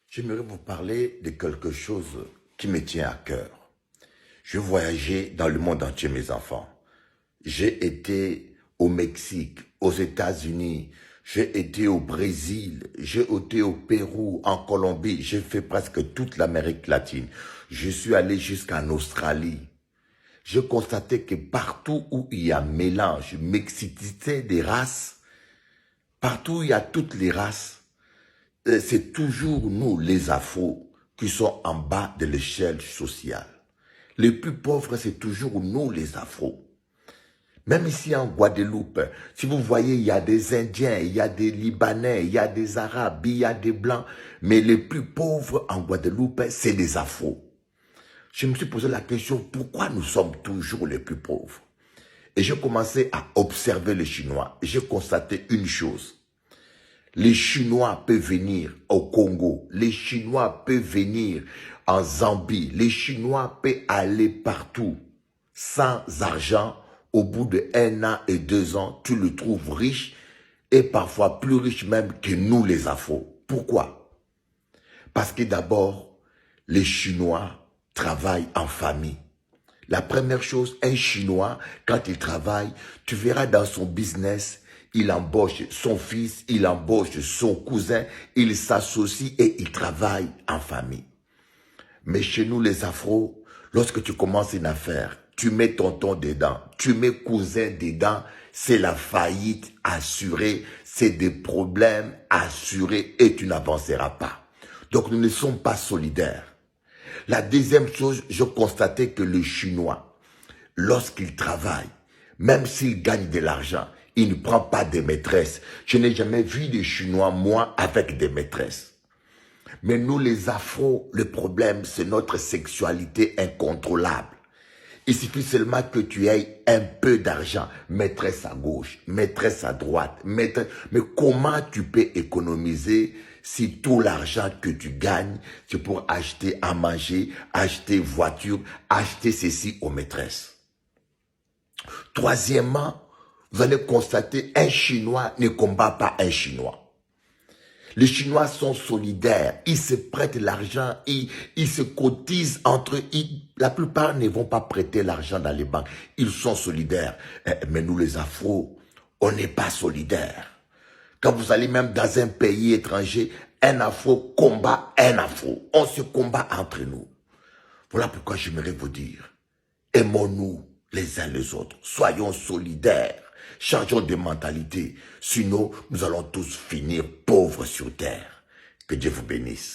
J'aimerais vous parler de quelque chose qui me tient à cœur. Je voyageais dans le monde entier, mes enfants. J'ai été au Mexique, aux États-Unis, j'ai été au Brésil, j'ai été au Pérou, en Colombie, j'ai fait presque toute l'Amérique latine. Je suis allé jusqu'en Australie. J'ai constaté que partout où il y a mélange, mixité des races, partout où il y a toutes les races, c'est toujours nous, les Afros, qui sont en bas de l'échelle sociale. Les plus pauvres, c'est toujours nous, les Afros. Même ici en Guadeloupe, si vous voyez, il y a des Indiens, il y a des Libanais, il y a des Arabes, il y a des Blancs, mais les plus pauvres en Guadeloupe, c'est les Afros. Je me suis posé la question, pourquoi nous sommes toujours les plus pauvres? Et j'ai commencé à observer les Chinois. J'ai constaté une chose. Les Chinois peuvent venir au Congo, les Chinois peuvent venir en Zambie, les Chinois peuvent aller partout. Sans argent, au bout de 1 an et 2 ans, tu le trouves riche et parfois plus riche même que nous les Afros. Pourquoi? Parce que d'abord, les Chinois travaillent en famille. La première chose, un Chinois, quand il travaille, tu verras dans son business, il embauche son fils, il embauche son cousin, il s'associe et il travaille en famille. Mais chez nous, les Afros, lorsque tu commences une affaire, tu mets tonton dedans, tu mets cousin dedans, c'est la faillite assurée, c'est des problèmes assurés et tu n'avanceras pas. Donc nous ne sommes pas solidaires. La deuxième chose, je constatais que le Chinois, lorsqu'il travaille, même s'il gagne de l'argent, il ne prend pas de maîtresses. Je n'ai jamais vu des Chinois, moi, avec des maîtresses. Mais nous, les Afros, le problème, c'est notre sexualité incontrôlable. Il suffit seulement que tu aies un peu d'argent, maîtresse à gauche, maîtresse à droite, maîtresse. Mais comment tu peux économiser si tout l'argent que tu gagnes, c'est pour acheter à manger, acheter voiture, acheter ceci aux maîtresses? Troisièmement, vous allez constater un Chinois ne combat pas un Chinois. Les Chinois sont solidaires, ils se prêtent l'argent, ils se cotisent entre eux. La plupart ne vont pas prêter l'argent dans les banques, ils sont solidaires. Mais nous les Afros, on n'est pas solidaires. Quand vous allez même dans un pays étranger, un Afro combat un Afro. On se combat entre nous. Voilà pourquoi j'aimerais vous dire, aimons-nous les uns les autres, soyons solidaires. Changeons de mentalité, sinon nous allons tous finir pauvres sur terre. Que Dieu vous bénisse.